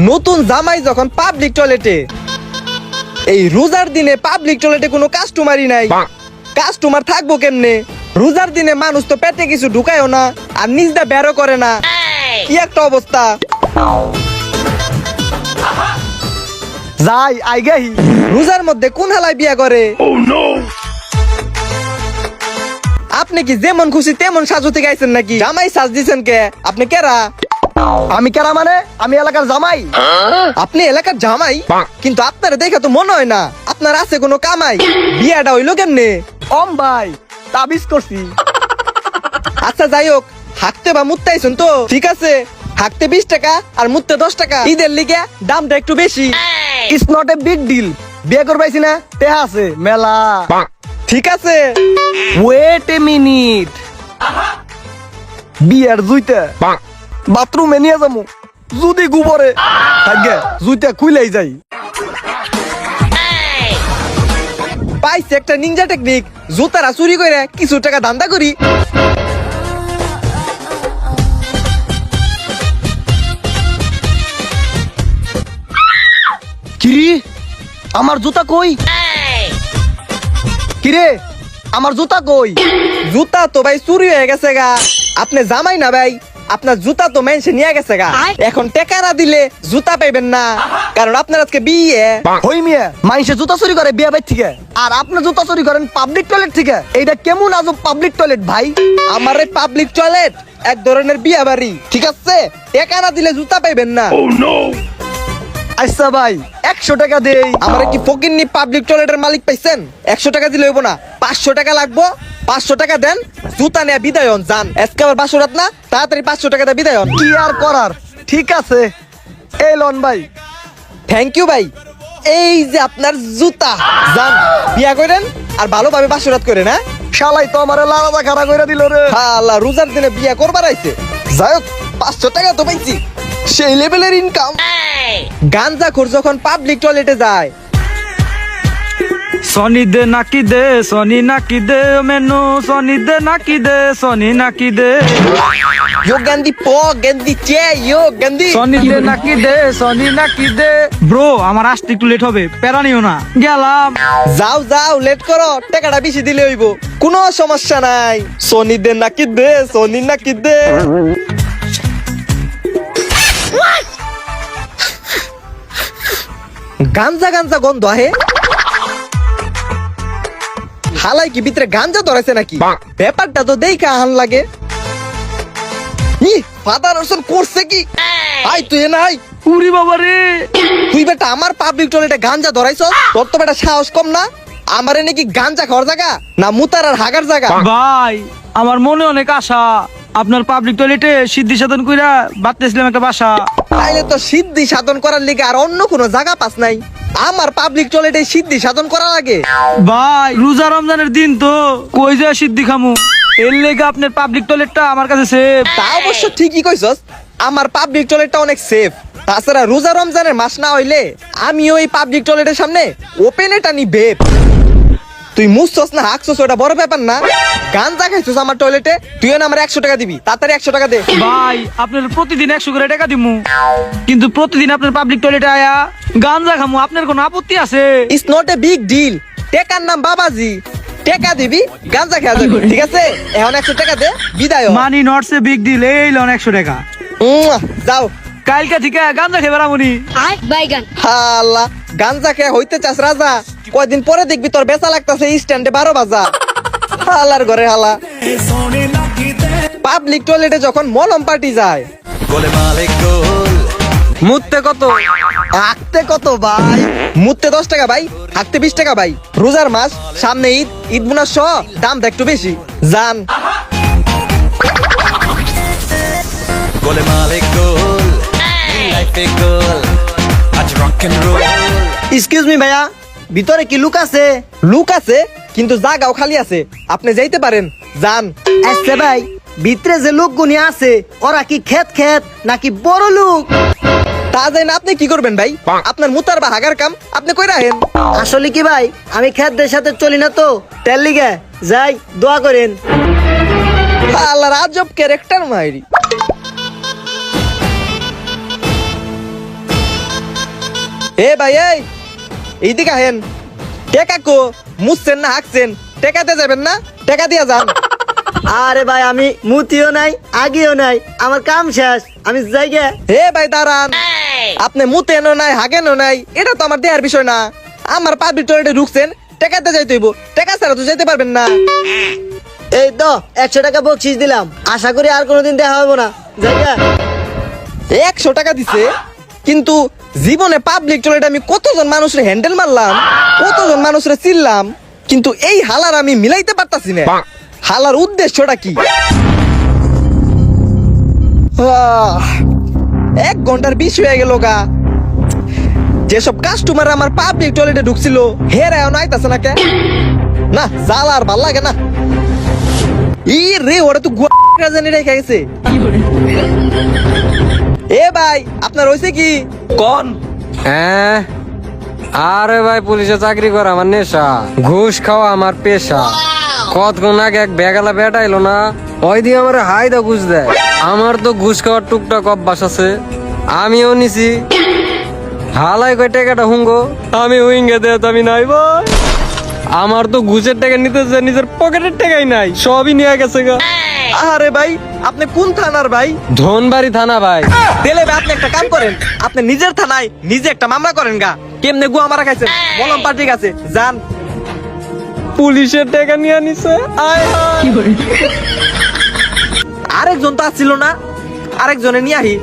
নতুন জামাই যখন পাবলিক টয়লেটে, এই রোজার দিনে পাবলিক টয়লেটে কোনো কাস্টমারই নাই, কাস্টমার থাকবো কেমনে? রোজার দিনে মানুষ তো পেটে কিছু ঢুকায়ও না আর নিজটা বেরো করে না, কি একটা অবস্থা। যাই আইগাই রোজার মধ্যে কোন হালাই বিয়া করে? আপনি কি যেমন খুশি তেমন সাজতে গাইছেন নাকি? জামাই সাজ দিছেন কে? আপনি কেরা? আমি কেরা মানে? আমি এলাকার জামাই। আপনি এলাকার জামাই, কিন্তু আপনার দেখে তো মনে হয় না আপনার আছে কোনো কামাই। বিয়াটা হইলো কেমনে? ভাই তাবিজ করছি। আচ্ছা যাই হোক, হাঁকতে বা মুততে আইছেন তো ঠিক আছে, হাঁকতে 20 টাকা আর মুততে 10 টাকা। ঈদের লিগে দামটা একটু বেশি। It's not a big deal. বিয়ে করবাইছি না, টেহা আছে মেলা। ঠিক আছে, ওয়েট এ মিনিট। বিয়ার জুইতে বাথরুমে নিয়ে যাবো, যদি গোবরে থাকে জুইতে খুইলাই যাই। পাইছে একটা নিনজা টেকনিক, জুতারা চুরি করে কিছু টাকা ধান্দা করি। কিরে আমার জুতা কই? কিরে আমার জুতা কই? জুতা তো ভাই চুরি হয়ে গেছে গা। আপনি জামাই না ভাই, আপনার জুতা তো মেনশে নিয়ে গেছে গা। এখন টাকা না দিলে জুতা পাইবেন না, কারণ আপনার আজকে বিয়ে। হই মিয়া, মাইসে জুতা চুরি করে বিয়া বাইর থেকে, আর আপনি জুতা চুরি করেন পাবলিক টয়লেট থেকে। এইটা কেমন আজব পাবলিক টয়লেট ভাই? আমার এই পাবলিক টয়লেট এক ধরনের বিয়া বাড়ি, ঠিক আছে? টাকা না দিলে জুতা পাইবেন না। আচ্ছা ভাই 100 টাকা দেই। আমার কি ফকিন্নি পাবলিক টয়লেটের মালিক পাইছেন? 100 টাকা দিলে হইব না, 500 টাকা লাগবো। 500 টাকা দেন, জুতা নিয়ে বিদায় হন। যান, আজকে আবার বাসরাত না, তাড়াতাড়ি 500 টাকা দিয়ে বিদায় হন। কি আর করার, ঠিক আছে এই লন ভাই। থ্যাংক ইউ ভাই। এই যে আপনার জুতা, যান বিয়া করেন আর ভালোভাবে বাসরাত করেন। হ্যাঁ শালাই তো আমার লালাদা খাড়া করে দিল রে। আল্লাহ, রোজার দিনে বিয়া করবার আইছে। যাই হোক, 500 টাকা তো পাইছি, সেই লেভেলের ইনকাম। গাঞ্জাখোর যখন পাবলিক টয়লেটে যায়, সনি দে নাকি দে, সনি নাকি দে মেনু, সনি দে নাকি দে, সনি নাকি দে, ইয়ো গান্ধী প গান্ধী চে, ইয়ো গান্ধী। সনি দে নাকি দে, সনি নাকি দে। ব্রো আমার আসতে একটু লেট হবে, প্যারা নিও না, গেলাম। যাও যাও, লেট করো, টাকাটা বেশি দিলে হইব, কোনো সমস্যা নাই। সনি দে নাকি দে, সনি নাকি দে। গাঞ্জা গাঞ্জা গন্ধ আহে। হালাই কি ভিতরে গাঞ্জা ধরেছে নাকি? ব্যাপারটা তো দেখা আহান লাগে। ফাদার হোসেন করছে কি? আই তুই নাই, উরি বাবা রে, তুই বেটা আমার পাবলিক টয়লেটে গাঞ্জা ধরাইছ? তোর তো বেটা সাহস কম না? আমারে নাকি গাঞ্জা খাওয়ার জায়গা না মুতার আর হাগার জায়গা? ভাই আমার মনে অনেক আশা, আপনার পাবলিক টয়লেটে সিদ্ধি সাধন কইরা বাঁধতেছিলাম একটা বাসা। তাইলে তো সিদ্ধি সাধন করার লিগে আর অন্য কোনো জায়গা পাস নাই? আমার পাবলিক টয়লেটে সিদ্ধি সাধন করা লাগে? ভাই রোজা রমজানের দিন তো, কই যা সিদ্ধি খামু, এর লেগে আপনার পাবলিক টয়লেটটা আমার কাছে সেফ। তা অবশ্য ঠিকই কইছস, আমার পাবলিক টয়লেটটা অনেক সেফ। তাছাড়া রোজা রমজানের মাস না হইলে আমি ওই পাবলিক টয়লেটের সামনে ওপেনে টানি বেপ। তুই মুছছস না হাঁকছস ওটা বড় ব্যাপার না। গাঞ্জা খাইছস আমার টয়লেটে, তুই না আমার 100 টাকা দিবি, তাড়াতাড়ি 100 টাকা দে। ভাই আপনার প্রতিদিন 100 করে টাকা দিমু, কিন্তু প্রতিদিন আপনার পাবলিক টয়লেটে আয়া গাঞ্জা খামু, আপনার কোনো আপত্তি আছে? It's not a big deal. টেকার নাম বাবাজি, টেকা দিবি, গাঞ্জা খেয়া যাবে, ঠিক আছে? এখন 100 টাকা দে, বিদায় হ। মানি নটস এ বিগ ডিল, এই লন 100 টাকা। যাও। কালকে থেকে গাঞ্জা খেয়ে বেড়ামুনি। বাইগান হাল্লা, গাঞ্জা খেয়ে হইতে চাস রাজা? কয়দিন পরে দেখবি তোর বেচা লাগতাছে স্ট্যান্ডে 12 বাজা। হালার ঘরে হালা। পাবলিক টয়লেটে যখন মলম পার্টি যায়, মুততে কত, আঁকতে কত ভাই? মুততে 10 টাকা ভাই, হাঁকতে 20 টাকা ভাই। রোজার মাস, সামনে ঈদ, ঈদ বোনাস সহ দামটা একটু বেশি। যান। এক্সকিউজ মি ভাইয়া, ভিতরে কি লুক আছে? লুক আছে, কিন্তু জায়গাও খালি আছে, আপনি যাইতে পারেন। যান। আচ্ছা ভাই, ভিতরে যে লোকগুনি আছে ওরা কি খেত খেত নাকি বড় লোক? তা যাই না, আপনি কি করবেন ভাই? আপনার মুতার বা হাগার কাম আপনি কই রাখেন? আসলে কি ভাই, আমি খেতদের সাথে চলি না তো, তেল লিগে যাই, দোয়া করেন। আল্লাহর আজব ক্যারেক্টার মাইরি। এ ভাই এইদিকে আহেন। টেকা কো মুছছেন না হাঁকছেন? টেকাতে যাবেন না? টেকা দিয়া যান। আরে ভাই আমি মুতিও নাই আগেও নাই, আমার কাম শেষ, আমি যাই গে। হে ভাই দাঁড়ান, আপনি মুতেনও নাই হাগেনও নাই, এটা তো আমার দেয়ার বিষয় না। আমার পাবলিক টয়লেটে ঢুকছেন, টেকাতে যাইতে হইব, টেকা ছাড়া তো যাইতে পারবেন না। এই তো 100 টাকা বকশিস দিলাম, আশা করি আর কোনোদিন দেখা হবে না, যাই গে। 100 টাকা দিছে, কিন্তু জীবনে পাবলিক টয়লেটে আমি কতজন মানুষের হ্যান্ডেল মারলাম, কতজন মানুষের চিল্লাম, কিন্তু এই হালার আমি মিলাইতে পারতাছি না। হালার উদ্দেশ্যটা কি? 1 ঘন্টার বেশ হয়ে গেল গা। যেসব কাস্টমার আমার পাবলিক টয়লেটে ঢুকছিল হেরা আইতাছে না কে? না জ্বালা আর ভাল লাগে না। ই রে ওরা তো গুয়া জানি রেখে গেছে। এ ভাই আপনার হয়েছে কি? কোন হ্যাঁ, আরে ভাই পুলিশে চাকরি করা আমার নেশা, ঘুষ খাওয়া আমার পেশা। কতক্ষণ আগে এক বেগালা বেটা এলো না, ওই দিয়ে আমার হাইদা ঘুষ দেয়। আমার তো ঘুষ খাওয়ার টুকটাক অভ্যাস আছে, আমিও নিছি। হালাই কয় টাকাটা হুঙ্গো, আমি হুইঙ্গে দে আমি নাই ভাই। আমার তো ঘুষের টাকা নিতে যে নিজের পকেটের টাকাই নাই, সবই নিয়ে গেছে গা। আরে ভাই আপনি কোন থানার ভাই? ধনবাড়ি থানা ভাই। তেলে ভাই আপনি একটা কাম করেন, আপনি নিজের থানায় নিজে একটা মামলা করেন গা। কেমনে গুয়া মারা খাইছেন বললাম পার্টি আছে যান। পুলিশের টাকা নিয়ে নিছে। আয় হায়। আরেকজন তো আসছিল না, আরেকজনে নিয়ে আহি।